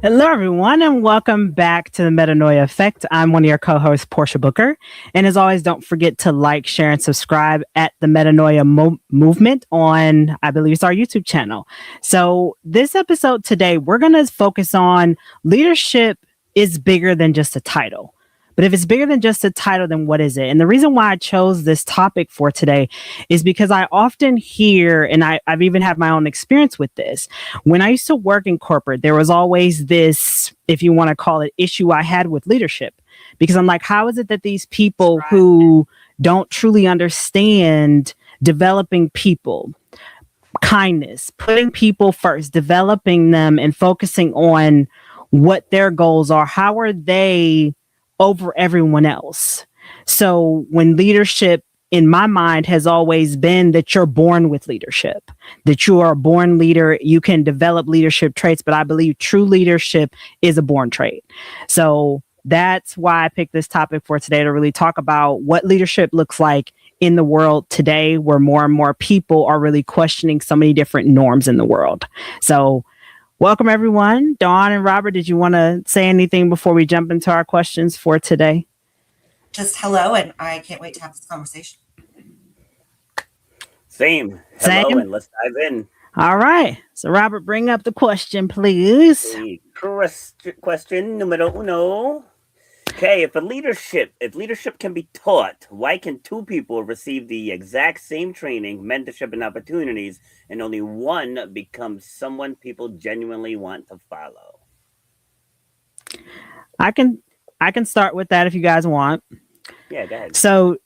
Hello, everyone, and welcome back to the Metanoia Effect. I'm one of your co-hosts, Portia Booker. And as always, don't forget to like, share, and subscribe at the Metanoia Movement on, I believe it's our YouTube channel. So this episode today, we're going to focus on leadership is bigger than just a title. But if it's bigger than just a title, then what is it? And the reason why I chose this topic for today is because I often hear, and I've even had my own experience with this. When I used to work in corporate, there was always this, if you want to call it, issue I had with leadership. Because I'm like, how is it that these people who don't truly understand developing people, kindness, putting people first, developing them and focusing on what their goals are, how are they over everyone else? So when leadership in my mind has always been that you're born with leadership, that you are a born leader, you can develop leadership traits, but I believe true leadership is a born trait. So that's why I picked this topic for today, to really talk about what leadership looks like in the world today, where more and more people are really questioning so many different norms in the world. So welcome, everyone. Dawn and Robert, did you want to say anything before we jump into our questions for today? Just hello, and I can't wait to have this conversation. Same. Hello, and let's dive in. All right. So, Robert, bring up the question, please. Question numero uno. Okay, if leadership can be taught, why can two people receive the exact same training, mentorship, and opportunities, and only one becomes someone people genuinely want to follow? I can start with that if you guys want. Yeah, go ahead. So,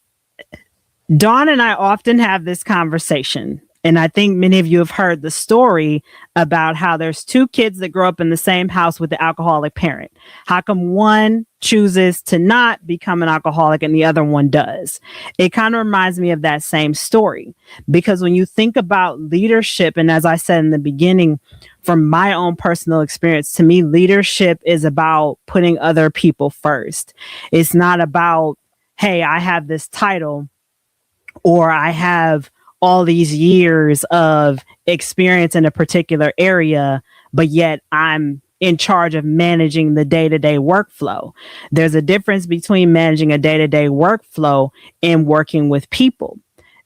Dawn and I often have this conversation, and I think many of you have heard the story about how there's two kids that grow up in the same house with the alcoholic parent. How come one chooses to not become an alcoholic and the other one does? It kind of reminds me of that same story, because when you think about leadership, and as I said in the beginning, from my own personal experience, to me, leadership is about putting other people first. It's not about, hey, I have this title, or I have all these years of experience in a particular area, but yet I'm in charge of managing the day-to-day workflow. There's a difference between managing a day-to-day workflow and working with people.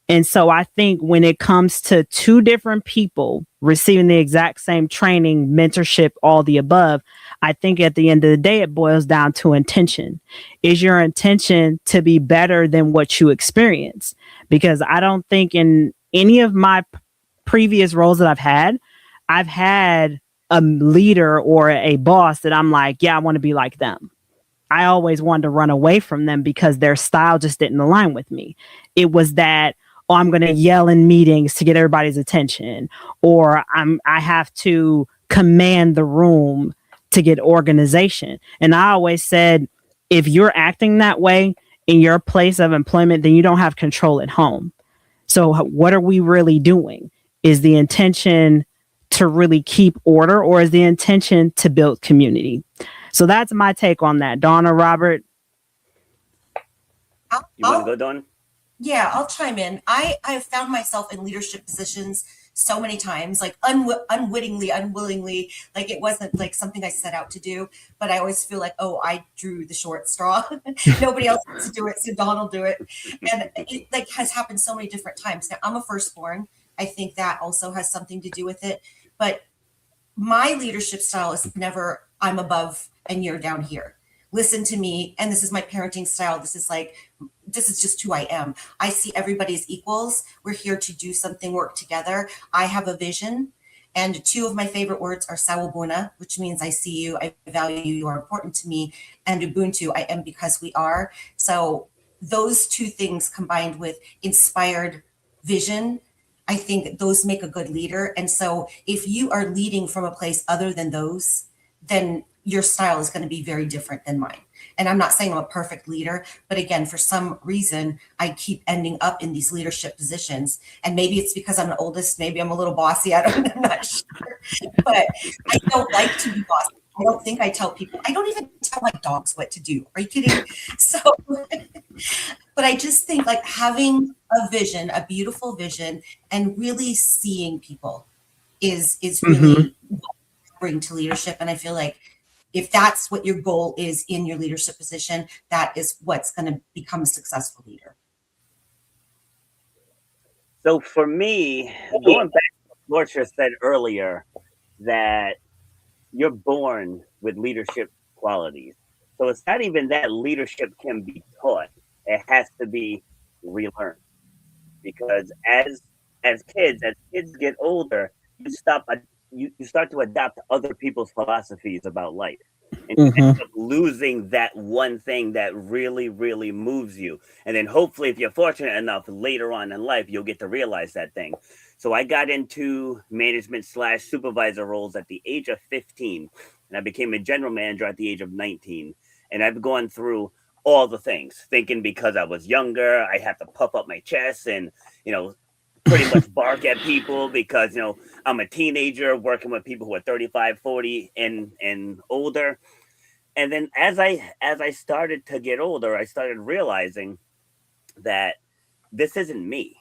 And so I think when it comes to two different people receiving the exact same training, mentorship, all the above, I think at the end of the day, it boils down to intention. Is your intention to be better than what you experience? Because I don't think in any of my previous roles that I've had a leader or a boss that I'm like, yeah, I want to be like them. I always wanted to run away from them because their style just didn't align with me. It was that, oh, I'm going to yell in meetings to get everybody's attention, or I have to command the room to get organization. And I always said, if you're acting that way in your place of employment, then you don't have control at home. So what are we really doing? Is the intention to really keep order, or is the intention to build community? So that's my take on that. Dawn or Robert? You want to go, Dawn? Yeah, I'll chime in. I have found myself in leadership positions so many times, like unwittingly, unwillingly, like it wasn't like something I set out to do, but I always feel like, oh, I drew the short straw. Nobody else wants to do it, so Dawn will do it. And it like has happened so many different times. Now, I'm a firstborn. I think that also has something to do with it. But my leadership style is never, I'm above and you're down here. Listen to me. And this is my parenting style. This is just who I am. I see everybody as equals. We're here to do something, work together. I have a vision. And two of my favorite words are sawubona, which means I see you, I value you, you are important to me. And Ubuntu, I am because we are. So those two things combined with inspired vision, I think those make a good leader. And so if you are leading from a place other than those, then your style is going to be very different than mine. And I'm not saying I'm a perfect leader, but again, for some reason, I keep ending up in these leadership positions. And maybe it's because I'm the oldest, maybe I'm a little bossy, I'm not sure. But I don't like to be bossy. I don't think I tell people, I don't even tell my dogs what to do. Are you kidding? So, but I just think like having a vision, a beautiful vision, and really seeing people is really what I bring to leadership. And I feel like if that's what your goal is in your leadership position, that is what's going to become a successful leader. So for me, going back to what Portia said earlier, that you're born with leadership qualities. So it's not even that leadership can be taught. It has to be relearned. Because as kids get older, you start to adopt other people's philosophies about life. And you end up losing that one thing that really, really moves you. And then hopefully, if you're fortunate enough, later on in life, you'll get to realize that thing. So I got into management / supervisor roles at the age of 15, and I became a general manager at the age of 19. And I've gone through all the things, thinking because I was younger, I had to puff up my chest and, pretty much bark at people because, I'm a teenager working with people who are 35, 40 and older. And then as I started to get older, I started realizing that this isn't me.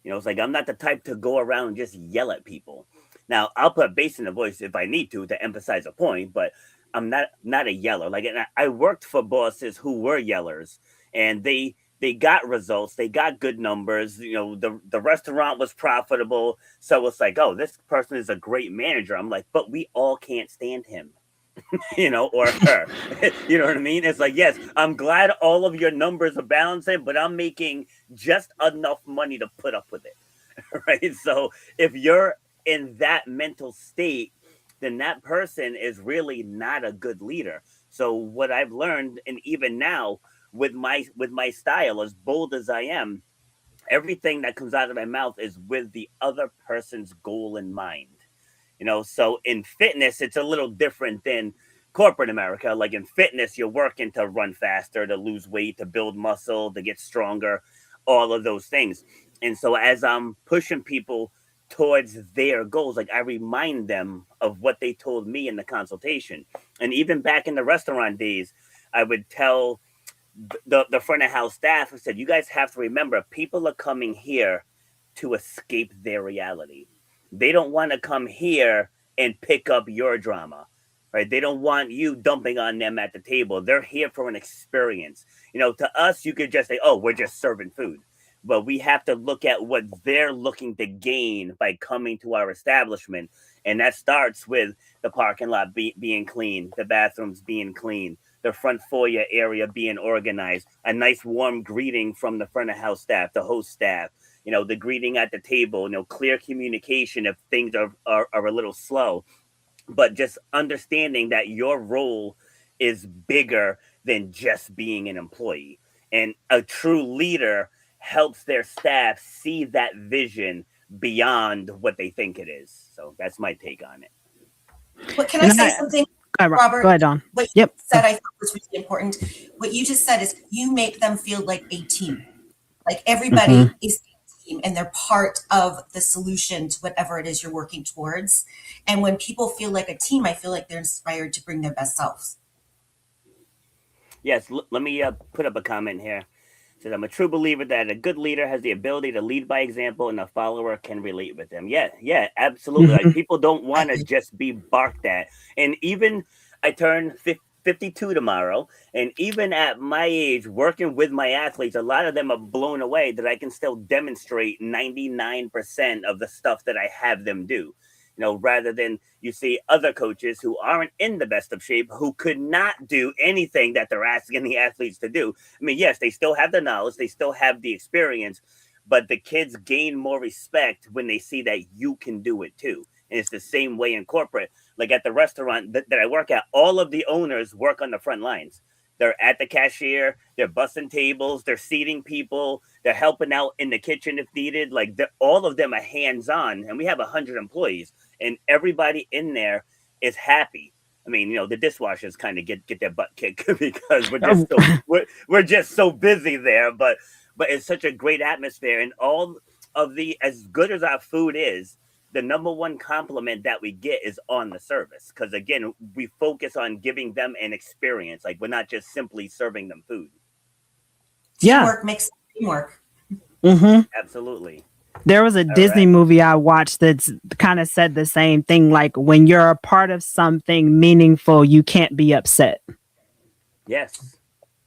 It's like I'm not the type to go around and just yell at people. Now, I'll put bass in the voice if I need to emphasize a point, but I'm not a yeller. Like, and I worked for bosses who were yellers, and they got results, they got good numbers. The restaurant was profitable, so it's like, oh, this person is a great manager. I'm like, but we all can't stand him. Or her. You know what I mean? It's like, yes, I'm glad all of your numbers are balancing, but I'm making just enough money to put up with it. Right? So if you're in that mental state, then that person is really not a good leader. So what I've learned, and even now with my style, as bold as I am, everything that comes out of my mouth is with the other person's goal in mind. So in fitness, it's a little different than corporate America. Like in fitness, you're working to run faster, to lose weight, to build muscle, to get stronger, all of those things. And so as I'm pushing people towards their goals, like I remind them of what they told me in the consultation. And even back in the restaurant days, I would tell the front of house staff, I said, you guys have to remember, people are coming here to escape their reality. They don't want to come here and pick up your drama, right? They don't want you dumping on them at the table. They're here for an experience. To us, you could just say, oh, we're just serving food. But we have to look at what they're looking to gain by coming to our establishment. And that starts with the parking lot being clean, the bathrooms being clean, the front foyer area being organized, a nice warm greeting from the front of house staff, the host staff, the greeting at the table, clear communication if things are a little slow, but just understanding that your role is bigger than just being an employee. And a true leader helps their staff see that vision beyond what they think it is. So that's my take on it. But can I say something, Robert? Go ahead, Dawn. What you said I thought was really important. What you just said is you make them feel like a team. Like everybody is a team and they're part of the solution to whatever it is you're working towards. And when people feel like a team, I feel like they're inspired to bring their best selves. Yes, let me put up a comment here. It says, I'm a true believer that a good leader has the ability to lead by example and a follower can relate with them. Yeah, absolutely. Like, people don't want to just be barked at. And even I turn 52 tomorrow, and even at my age, working with my athletes, a lot of them are blown away that I can still demonstrate 99% of the stuff that I have them do. Rather than you see other coaches who aren't in the best of shape, who could not do anything that they're asking the athletes to do. I mean, yes, they still have the knowledge, they still have the experience, but the kids gain more respect when they see that you can do it too. And it's the same way in corporate. Like at the restaurant that I work at, all of the owners work on the front lines. They're at the cashier, they're bussing tables, they're seating people, they're helping out in the kitchen if needed. Like all of them are hands-on, and we have 100 employees, and everybody in there is happy. I mean, the dishwashers kind of get their butt kicked because we're just so busy there. But it's such a great atmosphere, and all of as good as our food is, the number one compliment that we get is on the service. Because again, we focus on giving them an experience. Like we're not just simply serving them food. Teamwork makes teamwork. Absolutely. There was a Disney movie I watched that's kind of said the same thing. Like, when you're a part of something meaningful, you can't be upset. Yes,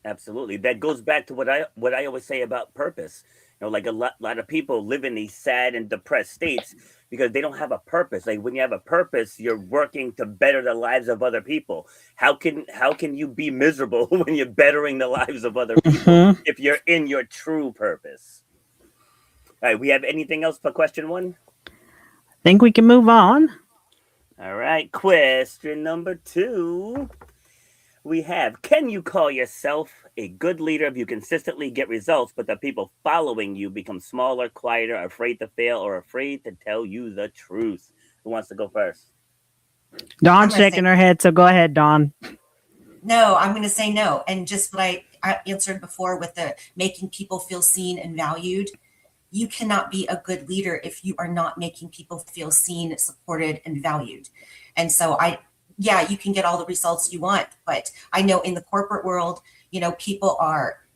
absolutely. That goes back to what I always say about purpose. Like a lot of people live in these sad and depressed states because they don't have a purpose. Like when you have a purpose, you're working to better the lives of other people. How can you be miserable when you're bettering the lives of other people if you're in your true purpose? All right, we have anything else for question 1? Think we can move on. All right, question number 2. We have, can you call yourself a good leader if you consistently get results, but the people following you become smaller, quieter, afraid to fail, or afraid to tell you the truth? Who wants to go first? Dawn's shaking her head, so go ahead, Dawn. No, I'm going to say no. And just what I answered before with the making people feel seen and valued, you cannot be a good leader if you are not making people feel seen, supported, and valued. And so you can get all the results you want, but I know in the corporate world, people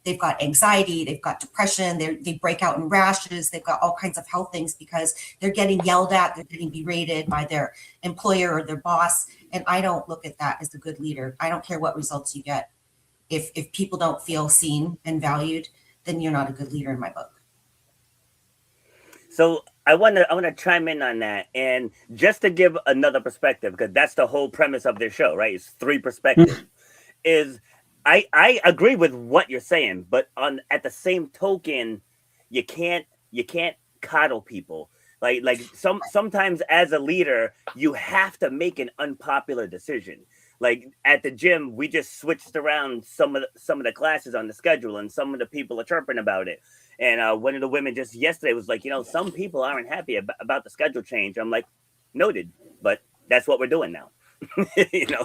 they've got anxiety, they've got depression, they break out in rashes, they've got all kinds of health things because they're getting yelled at, they're getting berated by their employer or their boss. And I don't look at that as a good leader. I don't care what results you get. If people don't feel seen and valued, then you're not a good leader in my book. So I want to chime in on that, and just to give another perspective, because that's the whole premise of this show, right? It's 3 perspectives. Is I agree with what you're saying, but at the same token, you can't coddle people. Like sometimes as a leader, you have to make an unpopular decision. Like at the gym, we just switched around some of the classes on the schedule, and some of the people are chirping about it. And one of the women just yesterday was like, some people aren't happy about the schedule change. I'm like, noted, but that's what we're doing now.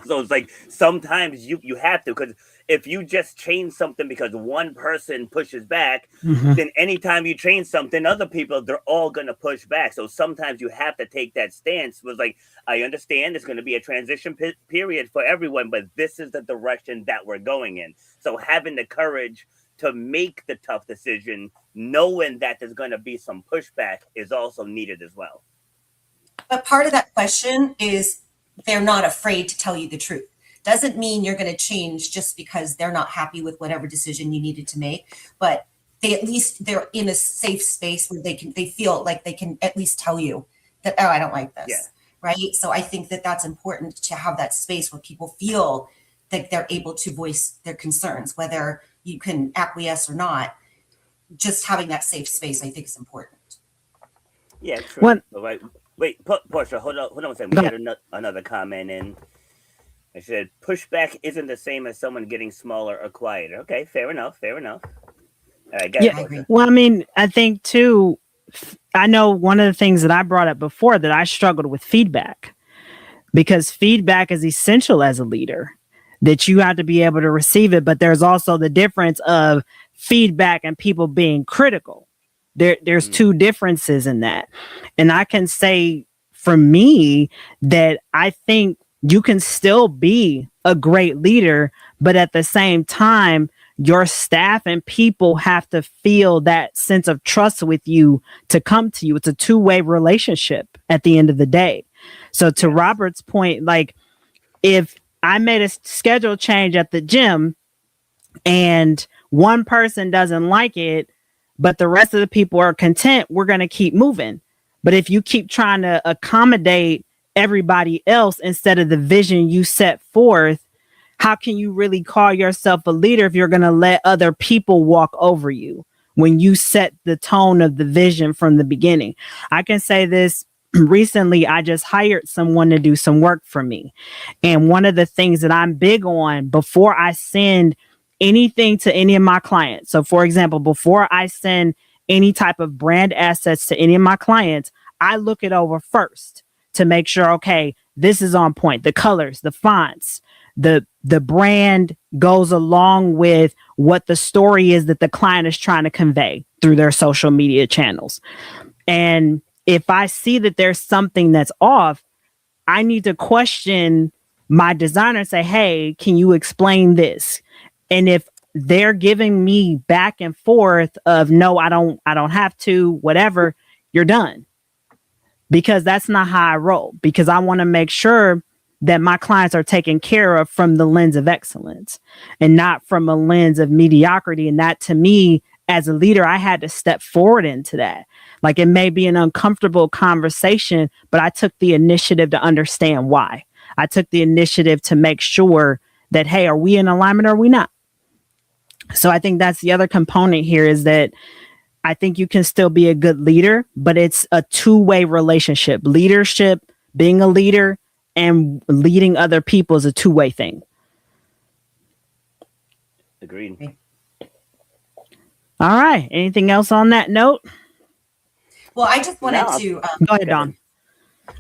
So it's like sometimes you have to, because if you just change something because one person pushes back, then anytime you change something, other people, they're all going to push back. So sometimes you have to take that stance. It was like, I understand it's going to be a transition period for everyone, but this is the direction that we're going in. So having the courage to make the tough decision, knowing that there's going to be some pushback, is also needed as well. But part of that question is they're not afraid to tell you the truth. Doesn't mean you're going to change just because they're not happy with whatever decision you needed to make, but they're in a safe space where they feel like they can at least tell you that, I don't like this. Yeah. Right. So I think that that's important, to have that space where people feel that they're able to voice their concerns, whether you can acquiesce or not. Just having that safe space, I think, is important. Yeah, true. Wait, Portia, hold on a second. We had another comment in. I said, pushback isn't the same as someone getting smaller or quieter. Okay, fair enough. All right, I agree. Well, I mean, I think too, I know one of the things that I brought up before, that I struggled with feedback, because feedback is essential as a leader, that you have to be able to receive it. But there's also the difference of feedback and people being critical. There's 2 differences in that. And I can say for me that I think you can still be a great leader, but at the same time, your staff and people have to feel that sense of trust with you to come to you. It's a 2-way relationship at the end of the day. So to Robert's point, like if I made a schedule change at the gym and one person doesn't like it, but the rest of the people are content, we're going to keep moving. But if you keep trying to accommodate everybody else instead of the vision you set forth, how can you really call yourself a leader if you're going to let other people walk over you when you set the tone of the vision from the beginning? I can say this. Recently, I just hired someone to do some work for me. And one of the things that I'm big on before I send anything to any of my clients. So for example, before I send any type of brand assets to any of my clients, I look it over first to make sure, okay, this is on point. The colors, the fonts, the brand goes along with what the story is that the client is trying to convey through their social media channels. And if I see that there's something that's off, I need to question my designer and say, hey, can you explain this? And if they're giving me back and forth of no, I don't have to, whatever, you're done. Because that's not how I roll. Because I want to make sure that my clients are taken care of from the lens of excellence and not from a lens of mediocrity. And that, to me, as a leader, I had to step forward into that. Like, it may be an uncomfortable conversation, but I took the initiative to understand why. I took the initiative to make sure that, hey, are we in alignment or are we not? So I think that's the other component here, is that I think you can still be a good leader, but it's a two-way relationship. Leadership, being a leader, and leading other people is a two-way thing. Agreed. All right. Anything else on that note? Well, I just wanted to go ahead, Dawn.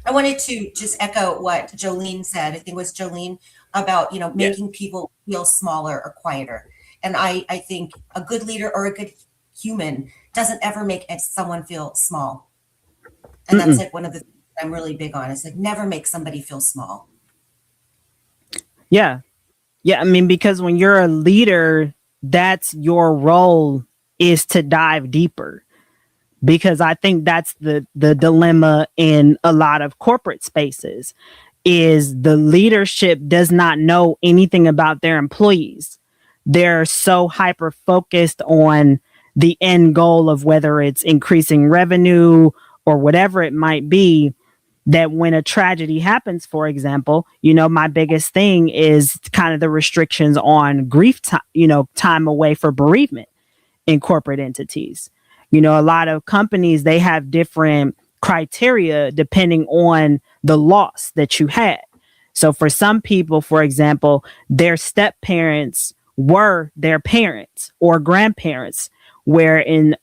I wanted to just echo what Jolene said. I think it was Jolene about, making people feel smaller or quieter. And I think a good leader or a good human doesn't ever make someone feel small. And that's like one of the things I'm really big on. It's like, never make somebody feel small. Yeah. Yeah. I mean, because when you're a leader, that's your role, is to dive deeper. Because I think that's the dilemma in a lot of corporate spaces, is the leadership does not know anything about their employees. They're so hyper focused on the end goal of whether it's increasing revenue or whatever it might be, that when a tragedy happens, for example, my biggest thing is kind of the restrictions on grief time, time away for bereavement in corporate entities. A lot of companies, they have different criteria depending on the loss that you had. So for some people, for example, their step parents were their parents or grandparents, where in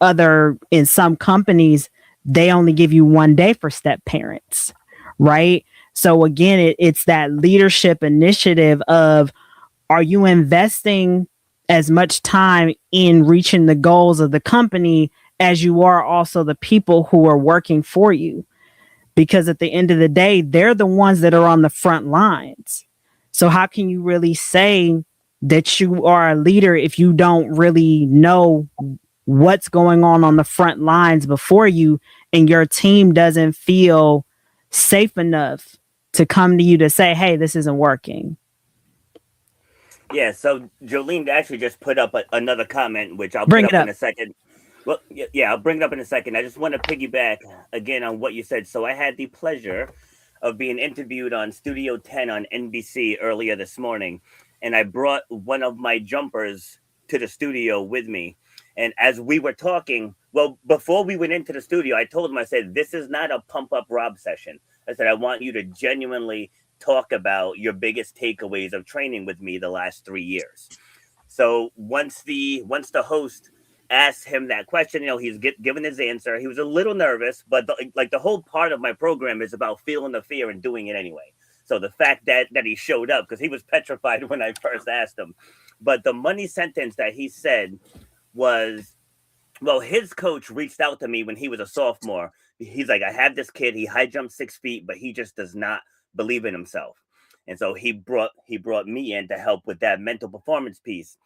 some companies, they only give you 1 day for step parents, right? So again, it's that leadership initiative of, are you investing as much time in reaching the goals of the company as you are also the people who are working for you? Because at the end of the day, they're the ones that are on the front lines. So how can you really say that you are a leader if you don't really know what's going on the front lines before you, and your team doesn't feel safe enough to come to you to say, hey, this isn't working? Yeah, so Jolene actually just put up another comment, which I'll bring put up in a second. Well, yeah, I'll bring it up in a second. I just want to piggyback again on what you said. So I had the pleasure of being interviewed on Studio 10 on NBC earlier this morning, and I brought one of my jumpers to the studio with me. And as we were talking, well, before we went into the studio, I told him, I said, this is not a pump up Rob session. I said, I want you to genuinely talk about your biggest takeaways of training with me the last 3 years. So once the host asked him that question, he's given his answer. He was a little nervous, but the whole part of my program is about feeling the fear and doing it anyway. So the fact that he showed up, because he was petrified when I first asked him, but the money sentence that he said was, well, his coach reached out to me when he was a sophomore. He's like, I have this kid, he high jumped 6 feet, but he just does not believe in himself. And so he brought me in to help with that mental performance piece.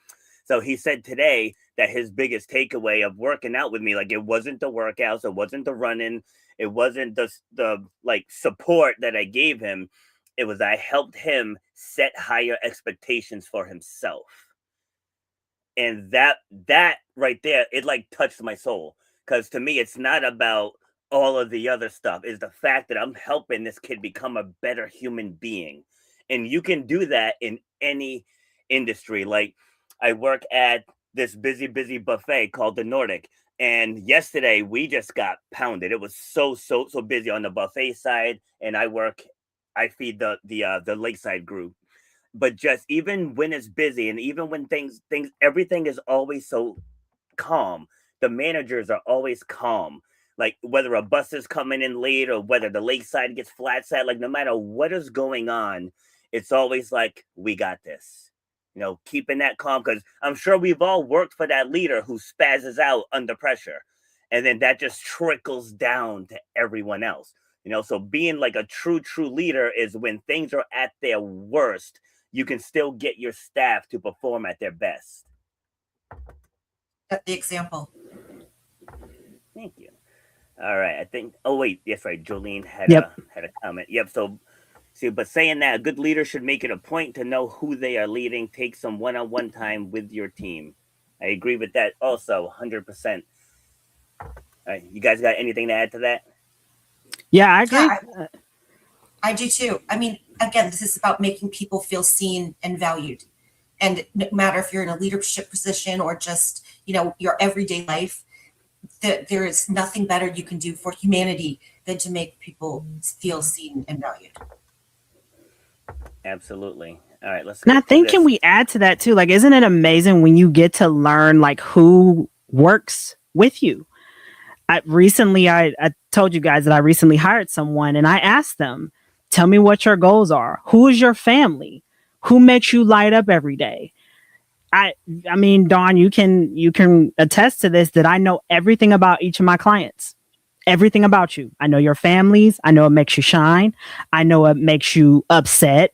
So he said today that his biggest takeaway of working out with me, like, it wasn't the workouts, it wasn't the running, it wasn't the like support that I gave him. It was, I helped him set higher expectations for himself. And that right there, it like touched my soul. Because to me, it's not about all of the other stuff. It's the fact that I'm helping this kid become a better human being. And you can do that in any industry. Like, I work at this busy buffet called the Nordic. And yesterday we just got pounded. It was so busy on the buffet side. And I feed the lakeside group. But just even when it's busy, and even when everything is always so calm, the managers are always calm. Like, whether a bus is coming in late or whether the lakeside gets flat set, like, no matter what is going on, it's always like, we got this. Keeping that calm, because I'm sure we've all worked for that leader who spazzes out under pressure. And then that just trickles down to everyone else. So being like a true leader is when things are at their worst, you can still get your staff to perform at their best. That's the example. Thank you. All right. I think. Oh wait, yes, right. Jolene Yep. had a comment. Yep. So, see, but saying that a good leader should make it a point to know who they are leading. Take some one-on-one time with your team. I agree with that. Also, 100%. All right. You guys got anything to add to that? Yeah, I Yeah, agree. I do too. I mean, again, this is about making people feel seen and valued. And no matter if you're in a leadership position or just, your everyday life, there is nothing better you can do for humanity than to make people feel seen and valued. Absolutely. All right. Let's And I get to think can this. we add to that too? Like, isn't it amazing when you get to learn like who works with you? I told you guys that I recently hired someone and I asked them, tell me what your goals are. Who is your family? Who makes you light up every day? I I mean, Dawn, you can attest to this that I know everything about each of my clients. Everything about you. I know your families. I know it makes you shine. I know it makes you upset.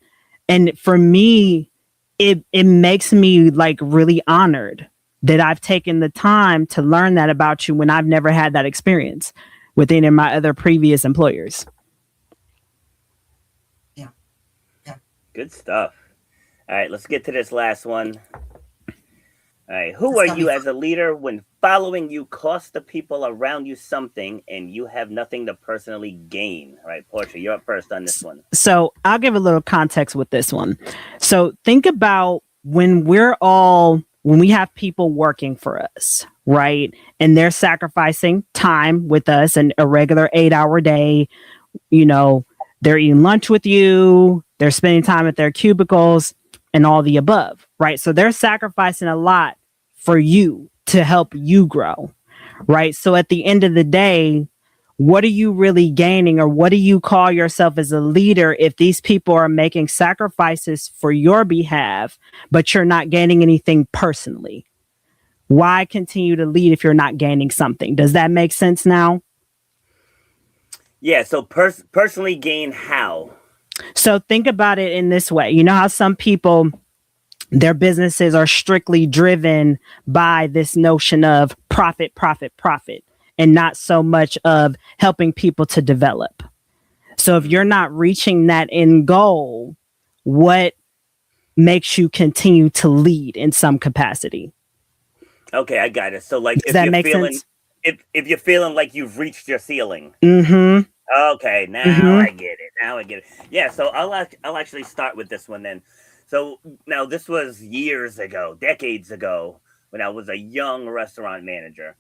And for me, it makes me like really honored that I've taken the time to learn that about you when I've never had that experience with any of my other previous employers. Yeah. Yeah. Good stuff. All right. Let's get to this last one. All right. Who This is are gonna be you fun. as a leader when following you costs the people around you something and you have nothing to personally gain? All right, Portia, you're up first on this one. So I'll give a little context with this one. So think about when we have people working for us, right? And they're sacrificing time with us and a regular 8 hour day, you know, they're eating lunch with you, they're spending time at their cubicles and all the above, right? So they're sacrificing a lot for you to help you grow, right? So at the end of the day, what are you really gaining, or what do you call yourself as a leader if these people are making sacrifices for your behalf, but you're not gaining anything personally? Why continue to lead if you're not gaining something? Does that make sense now? Yeah, so personally gain how? So think about it in this way. You know how some people, their businesses are strictly driven by this notion of profit, profit, profit, and not so much of helping people to develop. So if you're not reaching that end goal, what makes you continue to lead in some capacity? Okay, I got it. So like Does that make sense? if you're feeling like you've reached your ceiling. Mm-hmm. Okay, now Mm-hmm. I get it. Now I get it. Yeah, so I'll actually start with this one then. So now this was years ago, decades ago, when I was a young restaurant manager.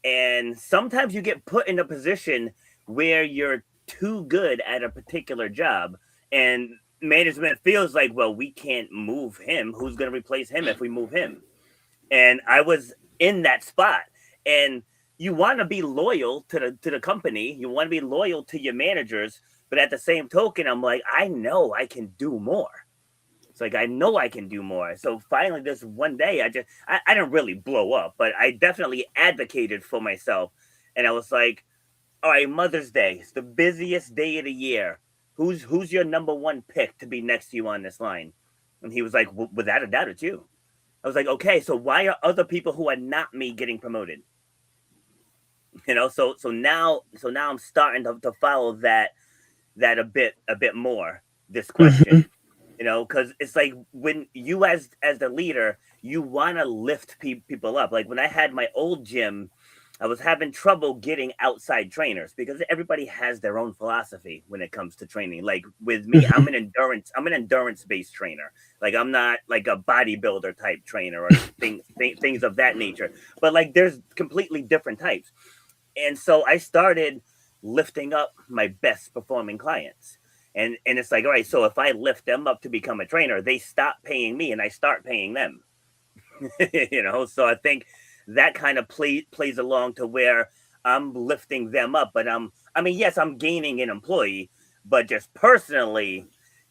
And sometimes you get put in a position where you're too good at a particular job and management feels like, well, we can't move him. Who's going to replace him if we move him? And I was in that spot. And you want to be loyal to the company, you want to be loyal to your managers, but at the same token, I'm like, I know I can do more. It's like I know I can do more. So finally, this one day, I didn't really blow up, but I definitely advocated for myself, and I was like, all right, Mother's Day, it's the busiest day of the year. Who's your number one pick to be next to you on this line? And he was like, without a doubt, it's you. I was like, okay, so why are other people who are not me getting promoted? So now I'm starting to follow that a bit more, this Mm-hmm. question, because it's like when you as the leader, you want to lift people up. Like when I had my old gym, I was having trouble getting outside trainers because everybody has their own philosophy when it comes to training. Like with me, Mm-hmm. I'm an endurance based trainer. Like I'm not like a bodybuilder type trainer or things of that nature. But like there's completely different types. And so I started lifting up my best performing clients. And it's like, all right, so if I lift them up to become a trainer, they stop paying me and I start paying them. So I think that kind of plays along to where I'm lifting them up, but I mean, yes, I'm gaining an employee, but just personally,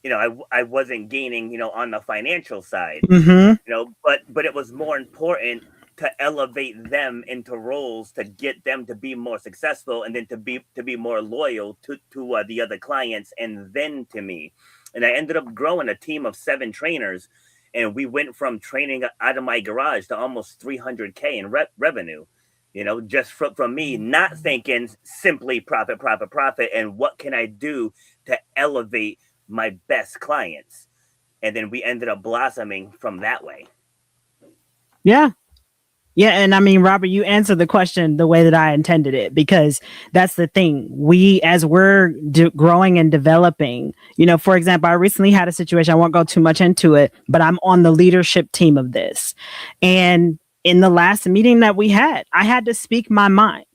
I wasn't gaining, on the financial side, Mm-hmm. but it was more important to elevate them into roles to get them to be more successful and then to be more loyal to the other clients and then to me. And I ended up growing a team of 7 trainers, and we went from training out of my garage to almost 300K in revenue. just from me, not thinking simply profit, profit, profit, and what can I do to elevate my best clients. And then we ended up blossoming from that way. Yeah. Yeah. And I mean, Robert, you answered the question the way that I intended it, because that's the thing. As we're growing and developing, for example, I recently had a situation, I won't go too much into it, but I'm on the leadership team of this. And in the last meeting that we had, I had to speak my mind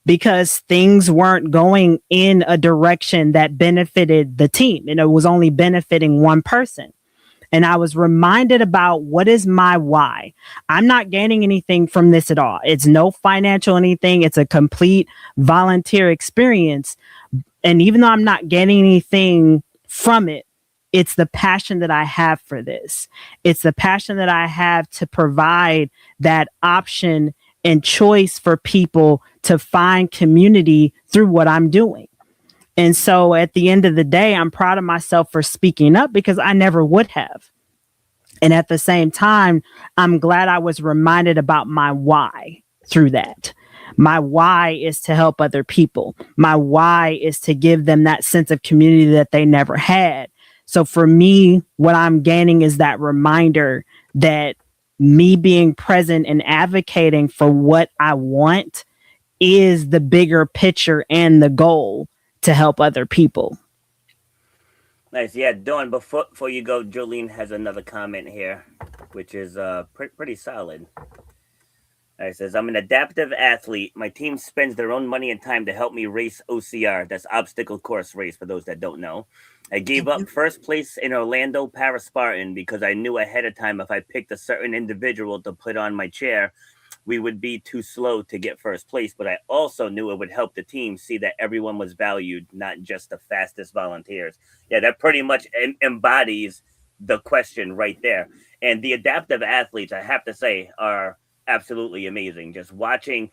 because things weren't going in a direction that benefited the team. And it was only benefiting one person. And I was reminded about what is my why. I'm not gaining anything from this at all. It's no financial anything. It's a complete volunteer experience. And even though I'm not gaining anything from it, it's the passion that I have for this. It's the passion that I have to provide that option and choice for people to find community through what I'm doing. And so at the end of the day, I'm proud of myself for speaking up because I never would have. And at the same time, I'm glad I was reminded about my why through that. My why is to help other people. My why is to give them that sense of community that they never had. So for me, what I'm gaining is that reminder that me being present and advocating for what I want is the bigger picture and the goal to help other people. Nice. Yeah, Dawn, before you go, Jolene has another comment here, which is pretty solid. It says, I'm an adaptive athlete. My team spends their own money and time to help me race OCR. That's obstacle course race, for those that don't know. I gave up first place in Orlando Paraspartan because I knew ahead of time if I picked a certain individual to put on my chair, we would be too slow to get first place. But I also knew it would help the team see that everyone was valued, not just the fastest volunteers. Yeah, that pretty much embodies the question right there. And the adaptive athletes, I have to say, are absolutely amazing. Just watching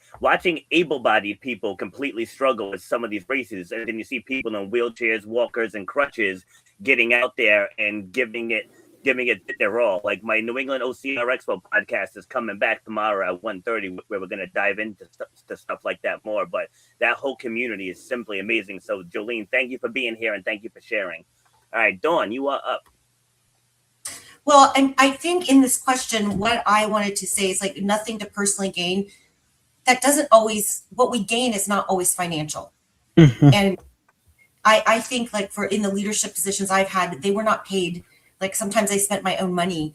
able-bodied people completely struggle with some of these races, and then you see people in wheelchairs, walkers, and crutches getting out there and giving it their all. Like my New England OCR Expo podcast is coming back tomorrow at 1:30, where we're going to dive into stuff like that more. But that whole community is simply amazing. So Jolene, thank you for being here and thank you for sharing. All right, Dawn, you are up. Well, and I think in this question, what I wanted to say is like nothing to personally gain. That doesn't always, what we gain is not always financial. Mm-hmm. And I think like in the leadership positions I've had, they were not paid. Like sometimes I spent my own money,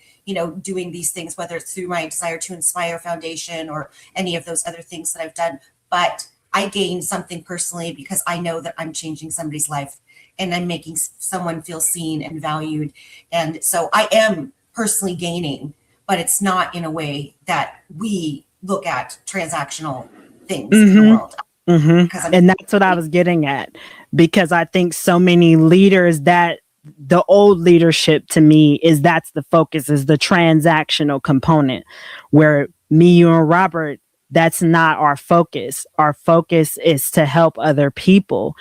doing these things, whether it's through my Desire to Inspire Foundation or any of those other things that I've done. But I gained something personally because I know that I'm changing somebody's life and I'm making someone feel seen and valued. And so I am personally gaining, but it's not in a way that we look at transactional things in the world. Mm-hmm. And that's what I was getting at, because I think so many leaders that the old leadership to me that's the focus, is the transactional component, where me, you, and Robert, that's not our focus. Our focus is to help other people,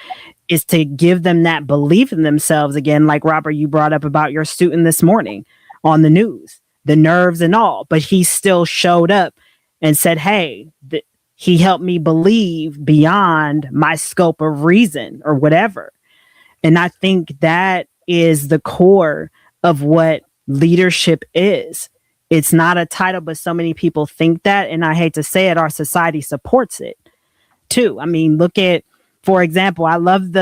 is to give them that belief in themselves. Again, like Robert, you brought up about your student this morning on the news, the nerves and all, but he still showed up and said, hey, he helped me believe beyond my scope of reason or whatever. And I think that is the core of what leadership is. It's not a title, but so many people think that. And I hate to say it, our society supports it too. I mean, look at, for example, I love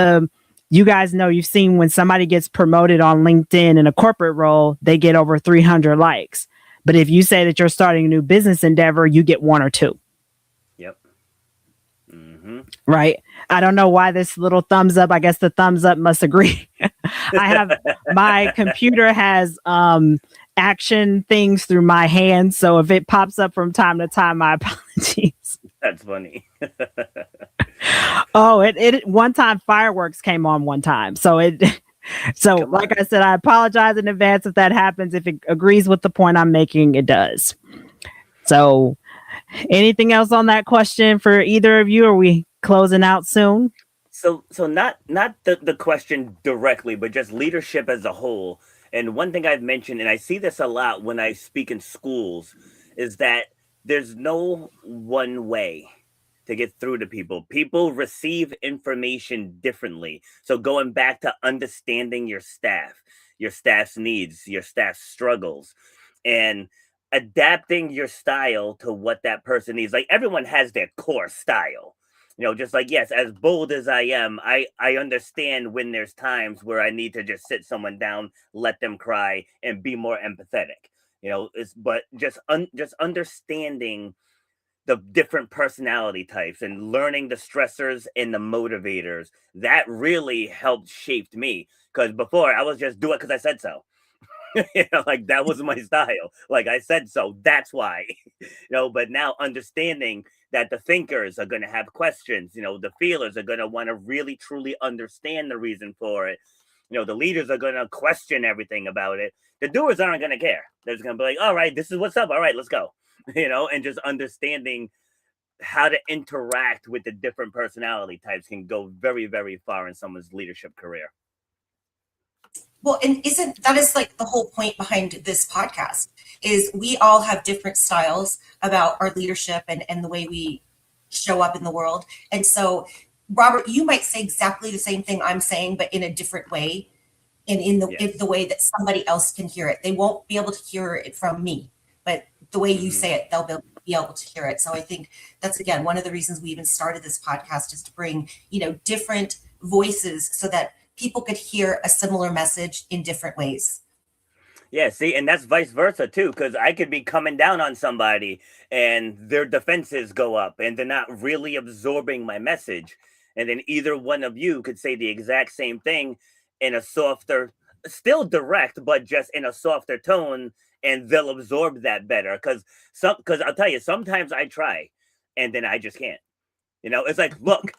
you guys know, you've seen when somebody gets promoted on LinkedIn in a corporate role, they get over 300 likes. But if you say that you're starting a new business endeavor, you get 1 or 2. Yep. Mm-hmm. Right. I don't know why this little thumbs up. I guess the thumbs up must agree. My computer has action things through my hands. So if it pops up from time to time, my apologies. That's funny. Oh, it one time fireworks came on one time. So like I said, I apologize in advance if that happens. If it agrees with the point I'm making, it does. So anything else on that question for either of you? Are we closing out soon? So not the question directly, but just leadership as a whole. And one thing I've mentioned, and I see this a lot when I speak in schools, is that there's no one way. to get through to people. People receive information differently. So going back to understanding your staff's needs, your staff's struggles, and adapting your style to what that person needs. Like everyone has their core style. Just like, yes, as bold as I am, I understand when there's times where I need to just sit someone down, let them cry, and be more empathetic. But just understanding the different personality types and learning the stressors and the motivators, that really helped shape me. Because before I was just do it because I said so. Like that was my style. Like I said so, that's why. But now understanding that the thinkers are going to have questions, the feelers are going to want to really truly understand the reason for it. The leaders are going to question everything about it. The doers aren't going to care. They're just going to be like, all right, this is what's up. All right, let's go. And just understanding how to interact with the different personality types can go very, very far in someone's leadership career. Well, and that is like the whole point behind this podcast, is we all have different styles about our leadership and the way we show up in the world. And so, Robert, you might say exactly the same thing I'm saying, but in a different way, and in the way that somebody else can hear it. They won't be able to hear it from me, but the way you say it, they'll be able to hear it. So I think that's, again, one of the reasons we even started this podcast, is to bring, different voices so that people could hear a similar message in different ways. Yeah, see, and that's vice versa too, because I could be coming down on somebody and their defenses go up and they're not really absorbing my message. And then either one of you could say the exact same thing in a softer, still direct, but just in a softer tone, and they'll absorb that better. Because I'll tell you, sometimes I try and then I just can't. It's like, look,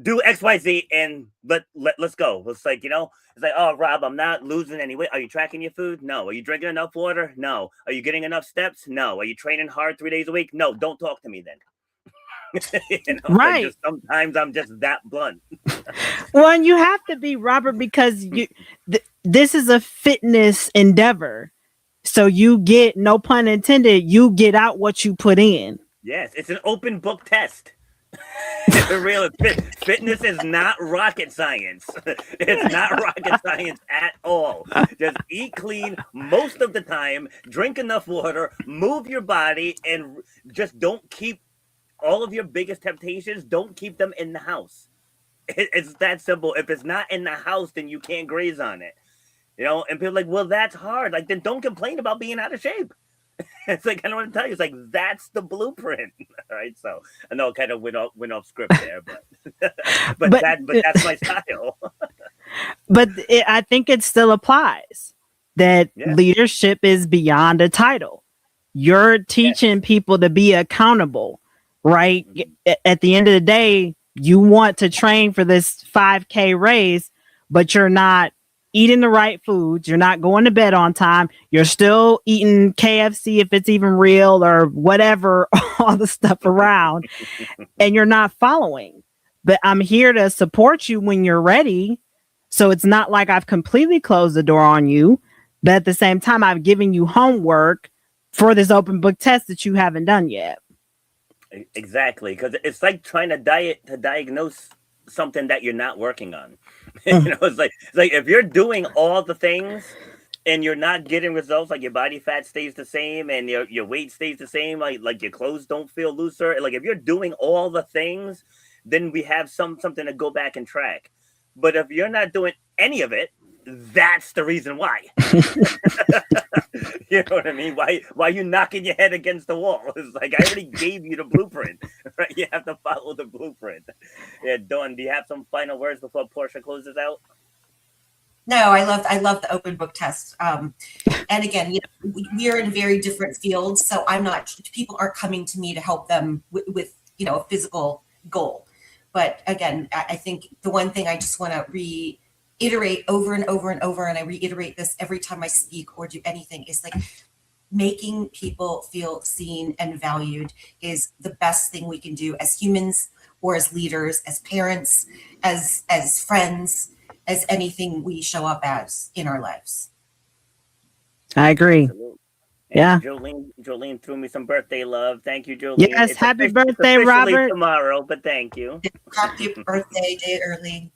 do XYZ and let's go. It's like, it's like, oh, Rob, I'm not losing any weight. Are you tracking your food? No. Are you drinking enough water? No. Are you getting enough steps? No. Are you training hard 3 days a week? No. Don't talk to me then. Right. Sometimes I'm just that blunt. Well, and you have to be, Robert, because this is a fitness endeavor. So you get, no pun intended, you get out what you put in. Yes, it's an open book test. Fitness is not rocket science. It's not rocket science at all. Just eat clean most of the time, drink enough water, move your body, and just don't keep all of your biggest temptations, don't keep them in the house. It's that simple. If it's not in the house, then you can't graze on it. And people are like, well, that's hard. Like, then don't complain about being out of shape. It's like, I don't want to tell you. It's like, that's the blueprint, right? So I know it kind of went off script there, but that's my style. But I think it still applies that leadership is beyond a title. You're teaching people to be accountable, right? Mm-hmm. At the end of the day, you want to train for this 5K race, but you're not eating the right foods. You're not going to bed on time. You're still eating KFC if it's even real or whatever, all the stuff around, and you're not following. But I'm here to support you when you're ready. So it's not like I've completely closed the door on you, but at the same time, I've given you homework for this open book test that you haven't done yet. Exactly. Because it's like trying to diagnose something that you're not working on. It's like if you're doing all the things and you're not getting results, like your body fat stays the same and your weight stays the same, like your clothes don't feel looser. Like if you're doing all the things, then we have something to go back and track. But if you're not doing any of it, that's the reason why. You know what I mean? Why are you knocking your head against the wall? It's like, I already gave you the blueprint, right? You have to follow the blueprint. Yeah, Dawn, do you have some final words before Portia closes out? No, I love the open book test. And again, we're in very different fields, so people aren't coming to me to help them with a physical goal. But again, I think the one thing I just want to reiterate over and over and over, and I reiterate this every time I speak or do anything, is like making people feel seen and valued is the best thing we can do as humans or as leaders, as parents, as friends, as anything we show up as in our lives. I agree. Absolutely. Yeah. Jolene threw me some birthday love. Thank you, Jolene. Yes, It's happy it's birthday, officially Robert. tomorrow, but thank you. Happy birthday day early.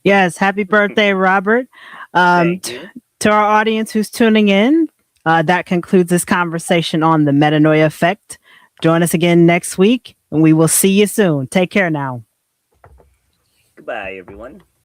Yes, happy birthday, Robert. Thank you. To our audience who's tuning in, that concludes this conversation on the Metanoia Effect. Join us again next week, and we will see you soon. Take care now. Goodbye, everyone.